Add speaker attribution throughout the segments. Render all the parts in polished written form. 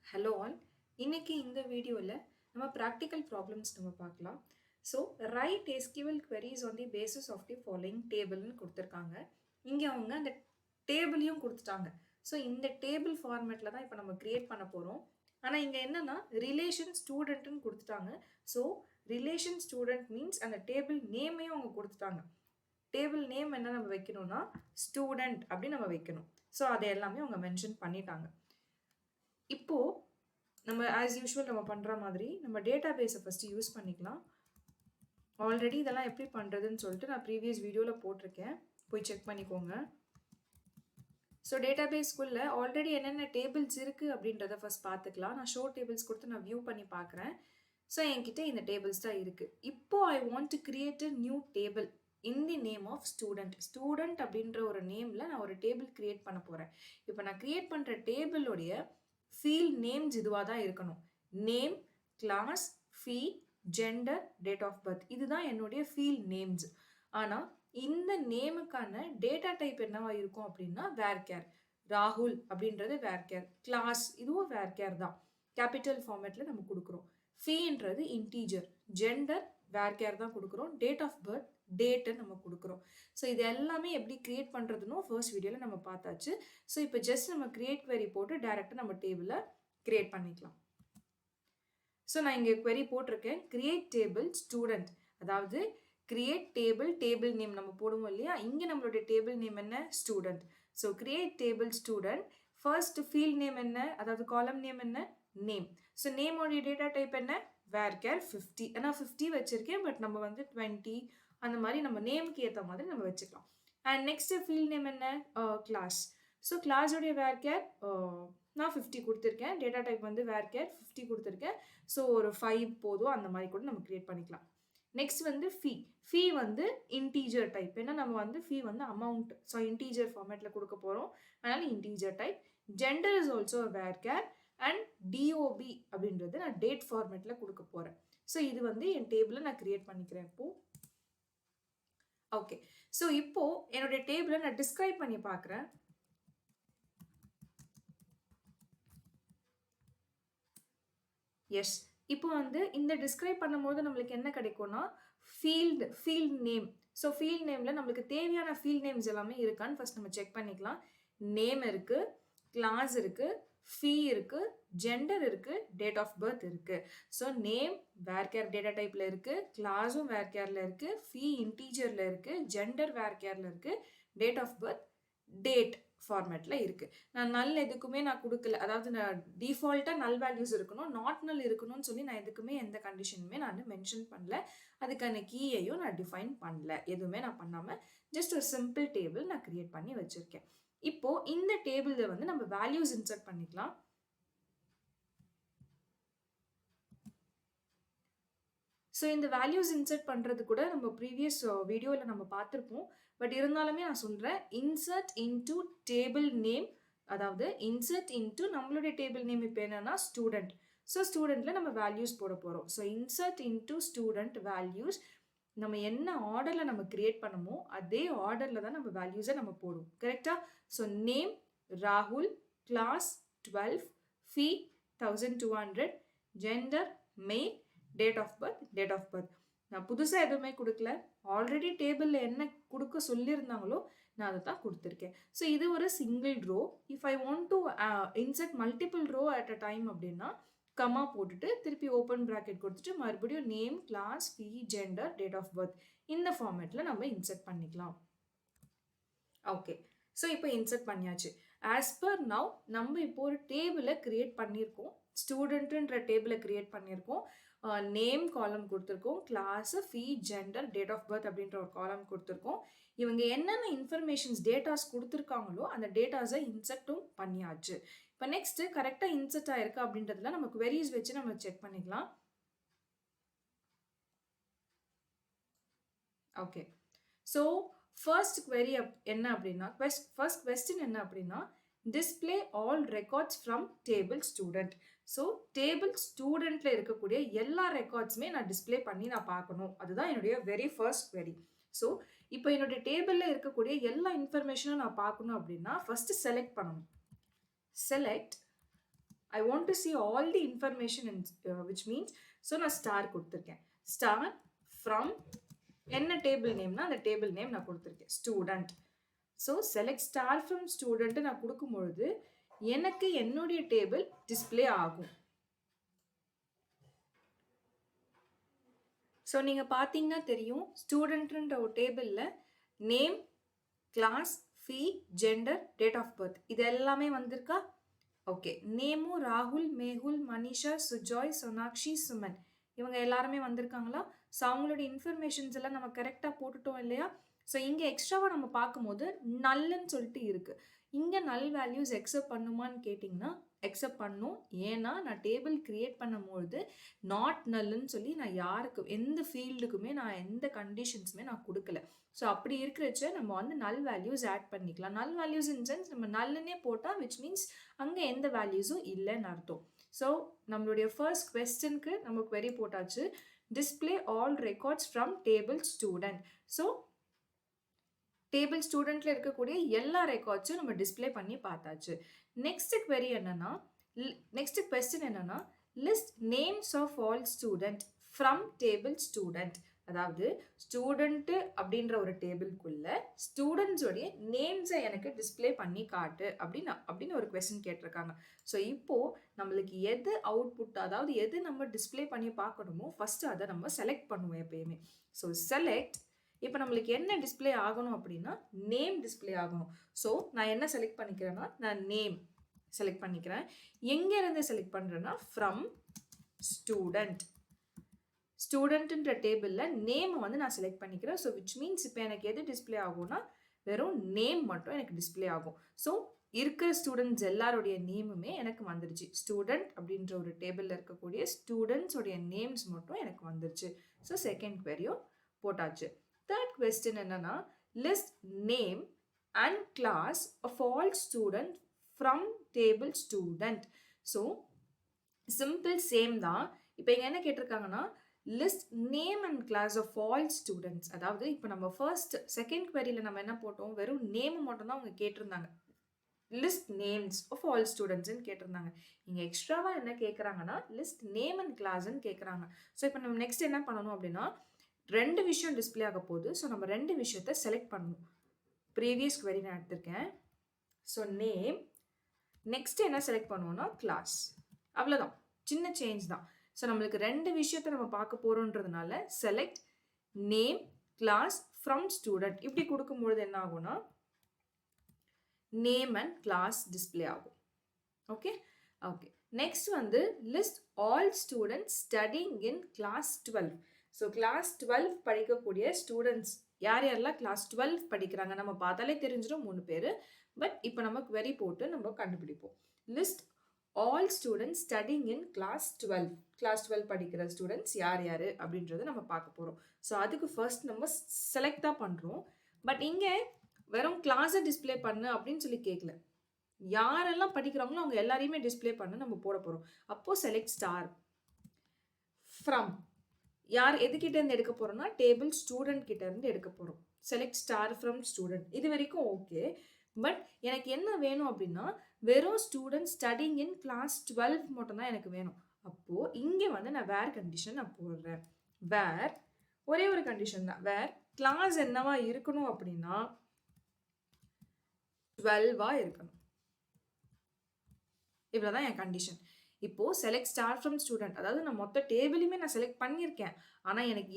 Speaker 1: Hello all. இன்னைக்கு இந்த வீடியோவில் நம்ம ப்ராக்டிக்கல் ப்ராப்ளம்ஸ் நம்ம பார்க்கலாம். So right SQL queries on the basis of the following டேபிள்னு கொடுத்துருக்காங்க. இங்கே அவங்க அந்த டேபிளையும் கொடுத்துட்டாங்க. ஸோ இந்த டேபிள் ஃபார்மேட்டில் தான் இப்போ நம்ம க்ரியேட் பண்ண போகிறோம். ஆனால் இங்கே என்னென்னா ரிலேஷன் ஸ்டூடெண்ட்டுன்னு கொடுத்துட்டாங்க. ஸோ ரிலேஷன் ஸ்டூடெண்ட் மீன்ஸ் அந்த டேபிள் நேமையும் அவங்க கொடுத்துட்டாங்க. டேபிள் நேம் என்ன நம்ம வைக்கணும்னா ஸ்டூடெண்ட் அப்படின்னு நம்ம வைக்கணும். ஸோ அதை எல்லாமே அவங்க மென்ஷன் பண்ணிட்டாங்க. இப்போது நம்ம ஆஸ் யூஷுவல் நம்ம பண்ணுற மாதிரி நம்ம டேட்டா பேஸை ஃபஸ்ட்டு யூஸ் பண்ணிக்கலாம். ஆல்ரெடி இதெல்லாம் எப்படி பண்ணுறதுன்னு சொல்லிட்டு நான் ப்ரீவியஸ் வீடியோவில் போட்டிருக்கேன், போய் செக் பண்ணிக்கோங்க. ஸோ டேட்டா பேஸ்க்குள்ளே ஆல்ரெடி என்னென்ன டேபிள்ஸ் இருக்குது அப்படின்றத ஃபஸ்ட் பார்த்துக்கலாம். நான் ஷோ டேபிள்ஸ் கொடுத்து நான் வியூ பண்ணி பார்க்குறேன். ஸோ என்கிட்ட இந்த டேபிள்ஸ் தான் இருக்குது. இப்போது I want to create a new table in the name of student அப்படின்ற ஒரு நேமில் நான் ஒரு டேபிள் க்ரியேட் பண்ண போகிறேன். இப்போ நான் க்ரியேட் பண்ணுற டேபிளோடைய ஃபீல்ட் நேம்ஸ் இதுவாக தான் இருக்கணும். Name, class, fee, gender, date of birth, இதுதான் என்னுடைய ஃபீல்ட் நேம்ஸ். ஆனால் இந்த நேமுக்கான டேட்டா டைப் என்னவா இருக்கும் அப்படின்னா வேர்கேர். ராகுல் அப்படின்றது வேர்கேர். கிளாஸ் இதுவும் வேர்கேர் தான், கேபிட்டல் ஃபார்மேட்டில் நம்ம கொடுக்குறோம். ஃபீன்றது இன்டீஜர். ஜெண்டர் வேர்கேர் தான் கொடுக்குறோம். டேட் ஆஃப் பர்த் டேட்டு நம்ம கொடுக்குறோம். ஸோ இது எல்லாமே எப்படி க்ரியேட் பண்ணுறதுன்னு ஃபர்ஸ்ட் வீடியோவில் நம்ம பார்த்தாச்சு. ஸோ இப்போ ஜஸ்ட் நம்ம க்ரியேட் query போட்டு டேரெக்டாக நம்ம டேபிளை க்ரியேட் பண்ணிக்கலாம். ஸோ நான் இங்கே query போட்டிருக்கேன், கிரியேட் டேபிள் ஸ்டூடெண்ட். அதாவது கிரியேட் டேபிள் நேம் நம்ம போடுவோம் இல்லையா, இங்கே நம்மளுடைய டேபிள் நேம் என்ன student. So create table student. First field name என்ன, அதாவது காலம் நேம் என்ன நேம். ஸோ நேமோடைய டேட்டா டைப் என்ன வேர்கேர் 50. நான் 50 வச்சுருக்கேன், பட் நம்ம வந்து 20 அந்த மாதிரி நம்ம நேமுக்கு ஏற்ற மாதிரி நம்ம வச்சுக்கலாம். அண்ட் நெக்ஸ்ட் ஃபீல்ட் நேம் என்ன கிளாஸ். ஸோ கிளாஸோடைய வேர்கேர் நான் 50 கொடுத்துருக்கேன். டேட்டா டைப் வந்து வேர்கேர் 50 கொடுத்துருக்கேன். ஸோ ஒரு 5 போதும், அந்த மாதிரி கூட நம்ம க்ரியேட் பண்ணிக்கலாம். நெக்ஸ்ட் வந்து ஃபீ வந்து இன்டீஜர் டைப். ஏன்னா நம்ம வந்து ஃபீ வந்து அமௌண்ட், ஸோ இன்டீஜர் ஃபார்மேட்டில் கொடுக்க போகிறோம், அதனால் integer type. Gender is also varchar. And DOB அப்படின்றது நான் டேட் ஃபார்மேட்டில் கொடுக்க போகிறேன். ஸோ இது வந்து என் டேபிளை நான் க்ரியேட் பண்ணிக்கிறேன் இப்போது. ஓகே, ஸோ இப்போது என்னுடைய டேபிளை நான் டிஸ்கிரைப் பண்ணி பார்க்குறேன். எஸ், இப்போ வந்து இந்த டிஸ்கிரைப் பண்ணும்போது நம்மளுக்கு என்ன கிடைக்கும்னா ஃபீல்ட் நேம். ஸோ ஃபீல்ட் நேமில் நம்மளுக்கு தேவையான ஃபீல்ட் நேம்ஸ் எல்லாமே இருக்கான்னு ஃபர்ஸ்ட் நம்ம செக் பண்ணிக்கலாம். நேம் இருக்குது, கிளாஸ் இருக்குது, ஃபீ இருக்குது, ஜெண்டர் இருக்குது, டேட் ஆஃப் பர்த் இருக்குது. ஸோ நேம் வேர்கேர் டேட்டா டைப்பில் இருக்குது, கிளாஸும் வேர்கேரில் இருக்குது, ஃபீ இன்டீஜரில் இருக்குது, ஜெண்டர் வேர்கேரில் இருக்குது, டேட் ஆஃப் பர்த் டேட் ஃபார்மேட்டில் இருக்குது. நான் நல் எதுக்குமே நான் கொடுக்கல, அதாவது நான் டிஃபால்ட்டாக நல் வேல்யூஸ் இருக்கணும், நாட் நல் இருக்கணும்னு சொல்லி நான் எதுக்குமே எந்த கண்டிஷனுமே நான் மென்ஷன் பண்ணல. அதுக்கான கீயையும் நான் டிஃபைன் பண்ணல, எதுவுமே நான் பண்ணாமல் ஜஸ்ட் ஒரு சிம்பிள் டேபிள் நான் க்ரியேட் பண்ணி வச்சுருக்கேன். இப்போது இந்த டேபிளில் வந்து நம்ம வேல்யூஸ் இன்சர்ட் பண்ணிக்கலாம். ஸோ இந்த வேல்யூஸ் இன்சர்ட் பண்ணுறது கூட நம்ம ப்ரீவியஸ் வீடியோவில் நம்ம பார்த்துருப்போம். பட் இருந்தாலுமே நான் சொல்கிறேன், இன்சர்ட் இன்டு டேபிள் நேம், அதாவது இன்சர்ட் இன்டு நம்மளுடைய டேபிள் நேம் இப்போ என்னென்னா ஸ்டூடெண்ட். ஸோ ஸ்டூடெண்ட்டில் நம்ம வேல்யூஸ் போட போகிறோம். So insert into student values. நம்ம என்ன ஆர்டரில் நம்ம க்ரியேட் பண்ணமோ அதே ஆர்டரில் தான் நம்ம வேல்யூஸை நம்ம போடுவோம், கரெக்டாக? ஸோ நேம் ராகுல், class 12, fee 1200, gender male, date of birth. நான் புதுசாக எதுவுமே கொடுக்கல, ஆல்ரெடி டேபிளில் என்ன கொடுக்க சொல்லியிருந்தாங்களோ நான் அதை தான் கொடுத்துருக்கேன். ஸோ இது ஒரு single row. If I want to insert multiple row at a time அப்படின்னா கமா போட்டுட்டு திருப்பி ஓப்பன் ப்ராக்கெட் கொடுத்துட்டு மறுபடியும் name, class, fee, gender, date of birth இந்த ஃபார்மேட்டில் நம்ம இன்சர்ட் பண்ணிக்கலாம். ஓகே, ஸோ இப்போ இன்சர்ட் பண்ணியாச்சு. ஆஸ் பர் நவ் நம்ம இப்போ ஒரு டேபிளை க்ரியேட் பண்ணியிருக்கோம். ஸ்டூடெண்ட்டுன்ற டேபிளை க்ரியேட் பண்ணியிருக்கோம். நேம் காலம் கொடுத்துருக்கோம், class, fee, gender, date of birth அப்படின்ற ஒரு காலம் கொடுத்துருக்கோம். இவங்க என்னென்ன இன்ஃபர்மேஷன்ஸ் டேட்டாஸ் கொடுத்துருக்காங்களோ அந்த டேட்டாஸை இன்சர்ட்டும் பண்ணியாச்சு. இப்போ நெக்ஸ்ட்டு கரெக்டாக இன்சர்ட் ஆயிருக்கு அப்படின்றதுல நம்ம queries வச்சு நம்ம செக் பண்ணிக்கலாம். ஓகே, ஸோ ஃபர்ஸ்ட் query என்ன அப்படின்னா, ஃபர்ஸ்ட் கொஸ்டின் என்ன அப்படின்னா, display all records from table student. So table ஸ்டூடெண்ட்டில் இருக்கக்கூடிய எல்லா ரெக்கார்ட்ஸுமே நான் டிஸ்பிளே பண்ணி நான் பார்க்கணும், அதுதான் என்னுடைய வெரி ஃபர்ஸ்ட் query. ஸோ இப்போ என்னுடைய டேபிளில் இருக்கக்கூடிய எல்லா இன்ஃபர்மேஷனும் நான் பார்க்கணும் அப்படின்னா ஃபஸ்ட்டு செலக்ட் பண்ணணும். Select I want to see all the information in, which means so நான் ஸ்டார் கொடுத்துருக்கேன். ஸ்டார் ஃப்ரம் என்ன டேபிள் நேம்னா அந்த டேபிள் நேம் நான் கொடுத்துருக்கேன் student. So select star from student நான் கொடுக்கும் பொழுது எனக்கு என்னுடைய டேபிள் டிஸ்பிளே ஆகும். ஸோ நீங்கள் பார்த்தீங்கன்னா தெரியும் ஸ்டூடெண்ட்ன்ற ஒரு டேபிளில் name, class, fee, gender, date of birth இது எல்லாமே வந்திருக்கா? ஓகே. நேமும் ராகுல், மேகுல், மனிஷா, சுஜாய், சோனாக்ஷி, சுமன் இவங்க எல்லாருமே வந்திருக்காங்களா? ஸோ அவங்களோட இன்ஃபர்மேஷன்ஸ் எல்லாம் நம்ம கரெக்டாக போட்டுட்டோம் இல்லையா? ஸோ இங்கே எக்ஸ்ட்ராவாக நம்ம பார்க்கும்போது நல்லுன்னு சொல்லிட்டு இருக்குது. இங்கே நல் வேல்யூஸ் எக்ஸப்ட் பண்ணுமான்னு கேட்டிங்கன்னா எக்ஸப்ட் பண்ணும். ஏன்னா நான் டேபிள் க்ரியேட் பண்ணும்போது நாட் நல்லுன்னு சொல்லி நான் யாருக்கு எந்த ஃபீல்டுக்குமே நான் எந்த கண்டிஷன்ஸுமே நான் கொடுக்கல. ஸோ அப்படி இருக்கிறச்ச நம்ம வந்து நல் வேல்யூஸ் ஆட் பண்ணிக்கலாம். நல் வேல்யூஸ் இன் சென்ஸ் நம்ம நல்லுன்னே போட்டால் விச் மீன்ஸ் அங்கே எந்த வேல்யூஸும் இல்லைன்னு அர்த்தம். ஸோ நம்மளுடைய ஃபர்ஸ்ட் கொஸ்டினுக்கு நம்ம query போட்டாச்சு. Display all records from table student. So table ஸ்டூடெண்ட்ல இருக்கக்கூடிய எல்லா ரெக்கார்ட்ஸும் நம்ம டிஸ்பிளே பண்ணி பார்த்தாச்சு. நெக்ஸ்ட் query என்னன்னா, நெக்ஸ்ட் கொஸ்டின் என்னன்னா list names of all student from table student. அதாவது ஸ்டூடெண்ட்டு அப்படின்ற ஒரு டேபிள்குள்ள ஸ்டூடெண்ட்ஸோடைய நேம்ஸை எனக்கு டிஸ்பிளே பண்ணி காட்டு அப்படின்னு ஒரு கொஸ்டின் கேட்டிருக்காங்க. ஸோ இப்போது நம்மளுக்கு எது அவுட்புட், அதாவது எது நம்ம டிஸ்பிளே பண்ணி பார்க்கணுமோ ஃபஸ்ட்டு அதை நம்ம செலக்ட் பண்ணுவோம் எப்பயுமே. So select. இப்போ நம்மளுக்கு என்ன டிஸ்பிளே ஆகணும் அப்படின்னா நேம் டிஸ்பிளே ஆகணும். ஸோ நான் என்ன செலக்ட் பண்ணிக்கிறேன்னா நான் நேம் செலக்ட் பண்ணிக்கிறேன். எங்கேருந்து செலக்ட் பண்ணுறேன்னா ஃப்ரம் ஸ்டூடெண்ட். ஸ்டூடெண்ட்ன்ற டேபிளில் நேம் வந்து நான் செலக்ட் பண்ணிக்கிறேன். ஸோ விச் மீன்ஸ் இப்போ எனக்கு எது டிஸ்பிளே ஆகும்னா வெறும் நேம் மட்டும் எனக்கு டிஸ்பிளே ஆகும். ஸோ இருக்கிற ஸ்டூடெண்ட்ஸ் எல்லாருடைய நேமுமே எனக்கு வந்துருச்சு. ஸ்டூடெண்ட் அப்படின்ற ஒரு டேபிளில் இருக்கக்கூடிய ஸ்டூடெண்ட்ஸோடைய நேம்ஸ் மட்டும் எனக்கு வந்துருச்சு. ஸோ செகண்ட் queryயும் போட்டாச்சு. தேர்ட் கொஸ்டின் என்னன்னா list name and class of all student from table student. So simple same தான். இப்போ இங்கே என்ன கேட்டிருக்காங்கன்னா list name and class of all students. அதாவது இப்போ நம்ம செகண்ட் queryல நம்ம என்ன போட்டோம், வெறும் நேம் மட்டும் தான் அவங்க கேட்டிருந்தாங்க. லிஸ்ட் நேம்ஸ் ஆஃப் ஆல் ஸ்டூடெண்ட்ஸ்ன்னு கேட்டிருந்தாங்க. இங்கே எக்ஸ்ட்ராவாக என்ன கேட்குறாங்கன்னா லிஸ்ட் நேம் அண்ட் கிளாஸ்ன்னு கேட்குறாங்க. ஸோ இப்போ நம்ம நெக்ஸ்ட் என்ன பண்ணணும் அப்படின்னா ரெண்டு விஷயம் டிஸ்பிளே ஆக போகுது. ஸோ நம்ம ரெண்டு விஷயத்த செலக்ட் பண்ணணும். ப்ரீவியஸ் query நான் எடுத்திருக்கேன். ஸோ நேம், நெக்ஸ்ட் என்ன செலக்ட் பண்ணுவோம்னா கிளாஸ். அவ்வளோதான், சின்ன சேஞ்ச் தான். ஸோ நம்மளுக்கு ரெண்டு விஷயத்த நம்ம பார்க்க போகிறோன்றதுனால select name class from student இப்படி கொடுக்கும்பொழுது என்ன ஆகும்னா நேம் அண்ட் கிளாஸ் டிஸ்பிளே ஆகும். Okay okay. நெக்ஸ்ட் வந்து list all students studying in class 12. So class 12 படிக்கக்கூடிய ஸ்டூடெண்ட்ஸ் யார் யாரெல்லாம் கிளாஸ் 12 படிக்கிறாங்க நம்ம பார்த்தாலே தெரிஞ்சிடும் 3 பேர். பட் இப்போ நம்ம query போட்டு நம்ம கண்டுபிடிப்போம். List all students studying in class 12. Class 12 படிக்கிற ஸ்டூடெண்ட்ஸ் யார் யார் அப்படின்றத நம்ம பார்க்க போகிறோம். ஸோ அதுக்கு ஃபர்ஸ்ட் நம்ம செலக்ட் தான் பண்ணுறோம். பட் இங்கே வெறும் கிளாஸை டிஸ்பிளே பண்ணு அப்படின்னு சொல்லி கேட்கல. யாரெல்லாம் படிக்கிறாங்களோ அவங்க எல்லாரையுமே டிஸ்பிளே பண்ண நம்ம போட போகிறோம். அப்போது செலக்ட் ஸ்டார் ஃப்ரம் யார் எதுக்கிட்ட இருந்து எடுக்க போகிறோம்னா டேபிள் ஸ்டூடெண்ட் கிட்ட இருந்து எடுக்க போகிறோம். செலக்ட் ஸ்டார் ஃப்ரம் ஸ்டூடெண்ட் இது வரைக்கும் ஓகே. பட் எனக்கு என்ன வேணும் அப்படின்னா வெறும் ஸ்டூடெண்ட் ஸ்டடிங் இன் கிளாஸ் 12 மட்டும் தான் எனக்கு வேணும். அப்போது இங்கே வந்து நான் வேர் கண்டிஷன் நான் போடுறேன். வேர் ஒரே ஒரு கண்டிஷன் தான். வேர் கிளாஸ் என்னவா இருக்கணும் அப்படின்னா 12 இருக்கணும். இவ்வளோதான் என் கண்டிஷன். இப்போது செலக்ட் ஸ்டார் ஃப்ரம் ஸ்டூடெண்ட், அதாவது நான் மொத்த டேபிளையுமே நான் செலக்ட் பண்ணியிருக்கேன். ஆனால் எனக்கு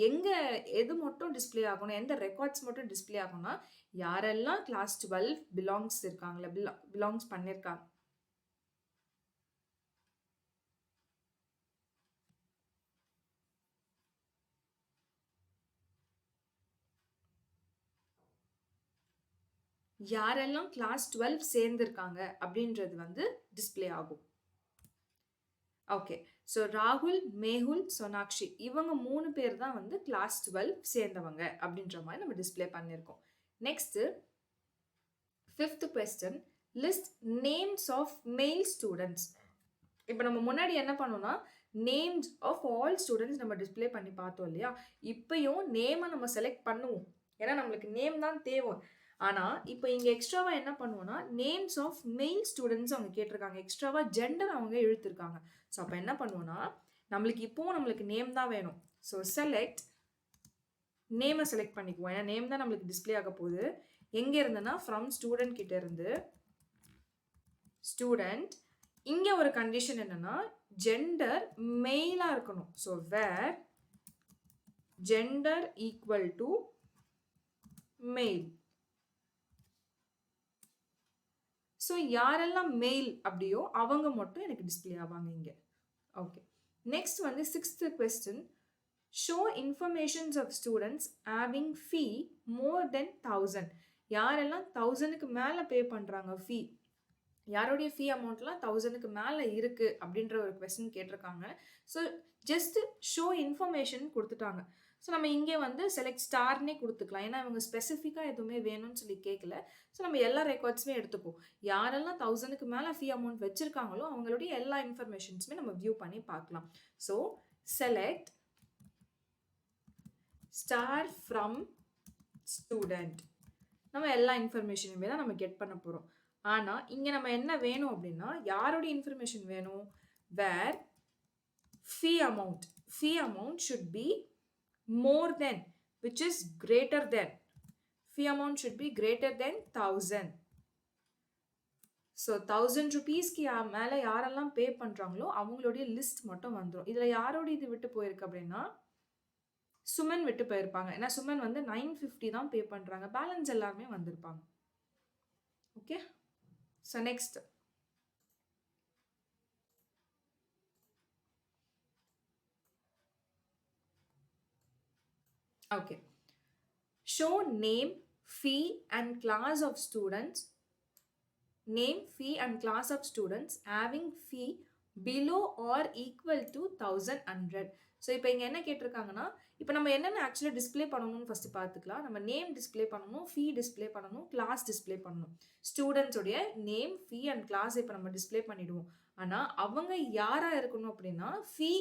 Speaker 1: எது மட்டும் டிஸ்பிளே ஆகணும், எந்த ரெக்கார்ட்ஸ் மட்டும் டிஸ்பிளே ஆகணும்னா யாரெல்லாம் கிளாஸ் 12 பிலாங்ஸ் இருக்காங்களே பிலாங்ஸ் பண்ணியிருக்காங்க. யாரெல்லாம் கிளாஸ் 12 சேர்ந்துருக்காங்க அப்படின்றது வந்து டிஸ்பிளே ஆகும். ஓகே. ஸோ ராகுல், மேகுல், சோனாக்ஷி இவங்க 3 பேர் தான் வந்து கிளாஸ் 12 சேர்ந்தவங்க அப்படின்ற மாதிரி நம்ம டிஸ்பிளே பண்ணியிருக்கோம். Next 5th question list names of male students. இப்போ நம்ம முன்னாடி என்ன பண்ணோம்னா நேம்ஸ் ஆஃப் ஆல் ஸ்டூடெண்ட்ஸ் நம்ம டிஸ்பிளே பண்ணி பார்த்தோம் இல்லையா? இப்போயும் நேமை நம்ம செலக்ட் பண்ணுவோம். ஏன்னா நம்மளுக்கு நேம் தான் தேவை. ஆனால் இப்போ இங்கே எக்ஸ்ட்ராவா என்ன பண்ணுவோம்னா நேம்ஸ் ஆஃப் மெயில் ஸ்டூடெண்ட்ஸ் அவங்க கேட்டிருக்காங்க, எக்ஸ்ட்ராவா ஜெண்டர் அவங்க இழுத்துருக்காங்க. ஸோ அப்போ என்ன பண்ணுவோம்னா நம்மளுக்கு இப்போவும் நம்மளுக்கு நேம் தான் வேணும். ஸோ செலக்ட் நேமை செலக்ட் பண்ணிக்குவோம், ஏன்னா நேம் தான் நம்மளுக்கு டிஸ்பிளே ஆக போகுது. எங்கே இருந்துன்னா ஃப்ரம் ஸ்டூடெண்ட் கிட்ட இருந்து ஸ்டூடெண்ட். இங்கே ஒரு கண்டிஷன் என்னன்னா ஜெண்டர் மெயிலாக இருக்கணும். So where gender equal to male. So யாரெல்லாம் மெயில் அப்படியோ அவங்க மட்டும் எனக்கு டிஸ்பிளே ஆவாங்க இங்கே. ஓகே, நெக்ஸ்ட் வந்து 6th question. Show informations of students having fee more then 1000. யாரெல்லாம் 1000க்கு மேலே பே பண்ணுறாங்க ஃபீ, யாருடைய ஃபீ அமௌண்ட்லாம் 1000க்கு மேலே இருக்குது அப்படின்ற ஒரு கொஸ்டின் கேட்டிருக்காங்க. ஸோ ஜஸ்ட் ஷோ இன்ஃபர்மேஷன் கொடுத்துட்டாங்க. ஸோ நம்ம இங்கே வந்து செலக்ட் ஸ்டார்னே கொடுத்துக்கலாம், ஏன்னா இவங்க ஸ்பெசிஃபிக்காக எதுவுமே வேணும்னு சொல்லி கேட்கல. ஸோ நம்ம எல்லா ரெக்கார்ட்ஸுமே எடுத்துப்போம். யாரெல்லாம் 1000க்கு மேலே ஃபீ அமௌண்ட் வச்சுருக்காங்களோ அவங்களுடைய எல்லா இன்ஃபர்மேஷன்ஸுமே நம்ம வியூ பண்ணி பார்க்கலாம். So select star from student. நம்ம எல்லா இன்ஃபர்மேஷனுமே தான் நம்ம கெட் பண்ண போகிறோம். ஆனால் இங்கே நம்ம என்ன வேணும் அப்படின்னா யாருடைய இன்ஃபர்மேஷன் வேணும், where fee amount should be more than, which is greater than. Fee amount should be greater than 1000. So 1000 rupeesக்கு மேலே யாரெல்லாம் பே பண்ணுறாங்களோ அவங்களுடைய லிஸ்ட் மட்டும் வந்துடும். இதில் யாரோட இது விட்டு போயிருக்கு அப்படின்னா சுமன் விட்டு போயிருப்பாங்க, ஏன்னா சுமன் வந்து 950 தான் பே பண்ணுறாங்க, பேலன்ஸ் எல்லாருமே வந்திருப்பாங்க. Okay, so next okay, show name, fee and class of students, name, fee and class of students having fee below or equal to 1100. So இப்போ இங்கே என்ன கேட்டிருக்காங்கன்னா இப்போ நம்ம என்னென்ன ஆக்சுவலாக டிஸ்பிளே பண்ணணும்னு ஃபஸ்ட்டு பார்த்துக்கலாம். நம்ம நேம் டிஸ்பிளே பண்ணணும், ஃபீ டிஸ்பிளே பண்ணணும், கிளாஸ் டிஸ்பிளே பண்ணணும். ஸ்டூடெண்ட்ஸோடைய நேம், ஃபீ அண்ட் கிளாஸ் இப்போ நம்ம டிஸ்பிளே பண்ணிவிடுவோம். ஆனால் அவங்க யாராக இருக்கணும் அப்படின்னா ஃபீ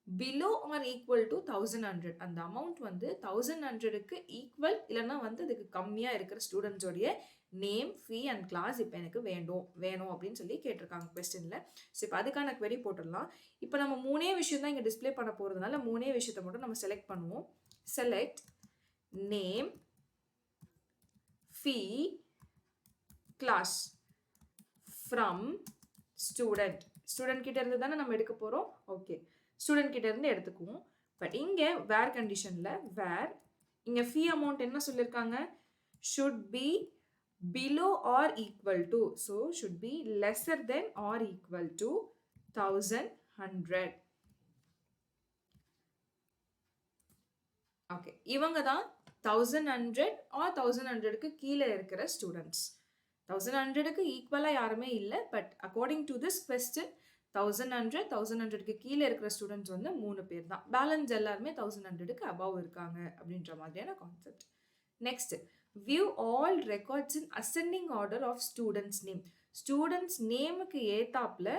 Speaker 1: below or equal to 1100. அந்த அமௌண்ட் வந்து 1100க்கு ஈக்குவல் இல்லைன்னா வந்து அதுக்கு கம்மியாக இருக்கிற ஸ்டூடெண்ட்ஸோடைய நேம், ஃபீ அண்ட் கிளாஸ் இப்போ எனக்கு வேணும் அப்படின்னு சொல்லி கேட்டிருக்காங்க கொஸ்டினில். ஸோ இப்போ அதுக்கான query போட்டுடலாம். இப்போ நம்ம 3 விஷயம் தான் இங்கே டிஸ்பிளே பண்ண போகிறதுனால 3 விஷயத்தை மட்டும் நம்ம செலக்ட் பண்ணுவோம். Select name, fee, class from student கிட்ட இருந்து தானே நம்ம எடுக்க போகிறோம். ஓகே, ஸ்டூடெண்ட் கிட்ட இருந்து எடுத்துக்குவோம். பட் இங்கே வேர் கண்டிஷனில் வேர் இங்கே ஃபீ அமௌண்ட் என்ன சொல்லியிருக்காங்க, should be below or equal to, so should be lesser than or equal to 1100. Okay, இவங்க தான் 1100 ஆர் 1100க்கு கீழே இருக்கிற ஸ்டூடெண்ட்ஸ். 1100க்கு ஈக்குவலாக யாருமே இல்லை. But according to this question 1100க்கு கீழே இருக்கிற ஸ்டூடெண்ட்ஸ் வந்து 3 பேர் தான். பேலன்ஸ் எல்லாருமே 1100க்கு அபவ் இருக்காங்க அப்படின்ற மாதிரியான concept. Next, view all records in ascending order of students name. Students நேமுக்கு ஏத்தாப்புல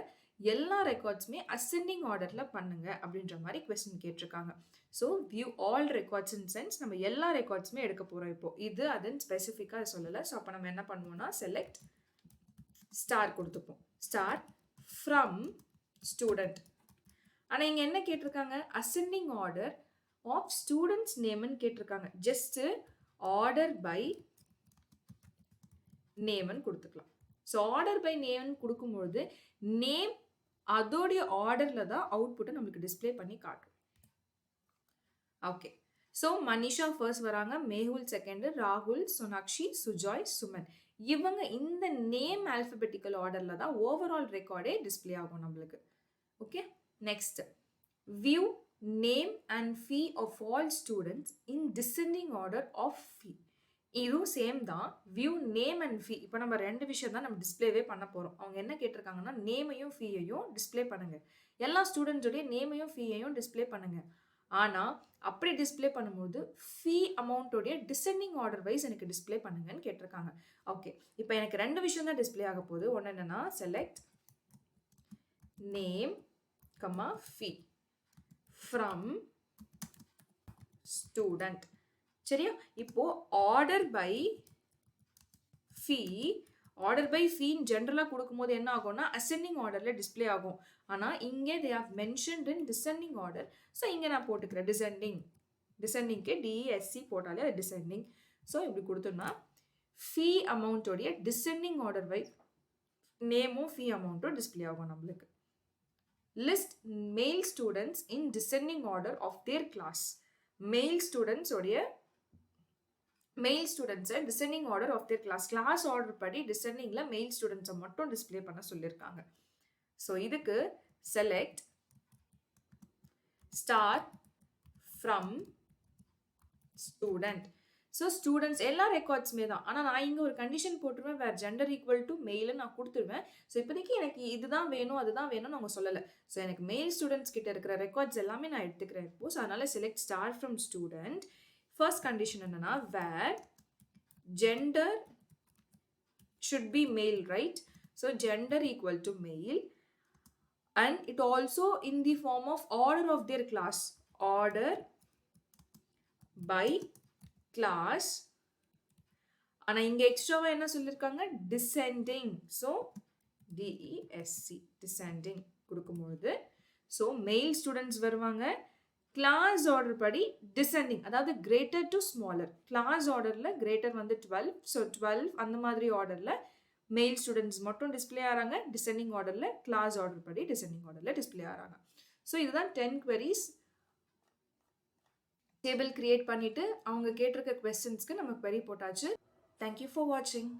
Speaker 1: எல்லா ரெக்கார்ட்ஸுமே அசெண்டிங் ஆர்டரில் பண்ணுங்க அப்படின்ற மாதிரி கொஸ்டின் கேட்டிருக்காங்க. So view all records in sense நம்ம எல்லா ரெக்கார்ட்ஸுமே எடுக்க போகிறோம். இப்போ இது அதுன்னு ஸ்பெசிஃபிக்காக சொல்லலை. ஸோ அப்போ நம்ம என்ன பண்ணுவோம்னா செலக்ட் ஸ்டார் கொடுத்துப்போம், ஸ்டார் ஃப்ரம் ஸ்டூடெண்ட். ஆனால் இங்கே என்ன கேட்டிருக்காங்க, அசெண்டிங் ஆர்டர் ஆஃப் ஸ்டூடெண்ட்ஸ் நேம்னு கேட்டிருக்காங்க. ஜஸ்ட் ஆர்டர் பை நேம்னு கொடுத்துக்கலாம். ஸோ ஆர்டர் பை நேம்னு கொடுக்கும்பொழுது நேம் அதோடைய ஆர்டரில் தான் அவுட்புட்டை நம்மளுக்கு டிஸ்பிளே பண்ணி காட்டும். ஓகே, ஸோ மனிஷா ஃபர்ஸ்ட் வராங்க, மேஹுல் செகண்ட், ராகுல், சோனாக்ஷி, சுஜாய், சுமன். இவங்க இந்த நேம் ஆல்ஃபபெட்டிக்கல் ஆர்டரில் தான் ஓவரால் ரெக்கார்டே டிஸ்பிளே ஆகும் நம்மளுக்கு. Okay, next view name and fee of all students in descending order of fee. இதுவும் சேம் தான், வியூ நேம் அண்ட் ஃபீ. இப்போ நம்ம 2 விஷயம் தான் நம்ம டிஸ்பிளேவே பண்ண போகிறோம். அவங்க என்ன கேட்டிருக்காங்கன்னா நேமையும் ஃபீயையும் டிஸ்பிளே பண்ணுங்க, எல்லா ஸ்டூடெண்ட்ஸோடைய நேமையும் ஃபீயையும் டிஸ்பிளே பண்ணுங்க. ஆனால் அப்படி டிஸ்பிளே பண்ணும்போது ஃபீ அமௌண்ட்டோடைய டிசெண்டிங் ஆர்டர் வைஸ் எனக்கு டிஸ்பிளே பண்ணுங்கன்னு கேட்டிருக்காங்க. ஓகே, இப்போ எனக்கு 2 விஷயம் தான் டிஸ்பிளே ஆக போகுது. ஒன்று என்னன்னா select name comma fee from student. சரியா, இப்போ order by fee order by ஃபீன்னு ஜென்ரலாக கொடுக்கும்போது என்ன ஆகும்னா அசெண்டிங் ஆர்டரில் டிஸ்ப்ளே ஆகும். ஆனால் இங்கே they have mentioned in descending order. So இங்கே நான் போட்டுக்கிறேன் டிசெண்டிங்க்கு டிஎஸ்சி போட்டாலே அது டிசெண்டிங். ஸோ இப்படி கொடுத்தோம்னா ஃபீ அமௌண்ட்டோடைய டிசெண்டிங் ஆர்டர் பை நேமும் ஃபீ அமௌண்ட்டும் டிஸ்ப்ளே ஆகும் நம்மளுக்கு. List male students in descending order of their class. Male ஸ்டூடெண்ட்ஸோடைய மெயில் ஸ்டூடெண்ட்ஸை descending order of their class order படி டிசெண்டிங்கில் மெயில் ஸ்டூடெண்ட்ஸை மட்டும் டிஸ்ப்ளே பண்ண சொல்லியிருக்காங்க. ஸோ இதுக்கு select start from student. So students எல்லா ரெக்கார்ட்ஸுமே தான். ஆனால் நான் இங்கே ஒரு கண்டிஷன் போட்டுருவேன், வேறு ஜெண்டர் ஈக்குவல் டு மெயில்னு நான் கொடுத்துருவேன். ஸோ இப்போதைக்கு எனக்கு இதுதான் வேணும் அதுதான் வேணும்னு அவங்க சொல்லலை. ஸோ எனக்கு மெயில் ஸ்டூடெண்ட்ஸ் கிட்ட இருக்கிற ரெக்கார்ட்ஸ் எல்லாமே நான் எடுத்துக்கிறேன் இப்போ. ஸோ அதனால் select start from student. First condition என்னன்னா where gender should be male, right? So gender equal to male, and it also in the form of order of their class, order by class. ஆனா இங்க எக்ஸ்ட்ராவா என்ன சொல்லிருக்காங்க, descending. So DESC descending கொடுக்கும்போது so male students வருவாங்க. Class order படி descending, அதாவது greater to smaller. Class ஆர்டரில் கிரேட்டர் வந்து 12, ஸோ 12 அந்த மாதிரி ஆர்டரில் மெயில் ஸ்டூடெண்ட்ஸ் மட்டும் டிஸ்பிளே ஆகிறாங்க. டிசெண்டிங் ஆர்டரில் கிளாஸ் ஆர்டர் படி டிசெண்டிங் ஆர்டரில் டிஸ்பிளே ஆகிறாங்க. ஸோ இதுதான் 10 queries. டேபிள் கிரியேட் பண்ணிவிட்டு அவங்க கேட்டிருக்க கொஸ்டின்ஸ்க்கு நம்ம query போட்டாச்சு. தேங்க்யூ ஃபார் வாட்சிங்.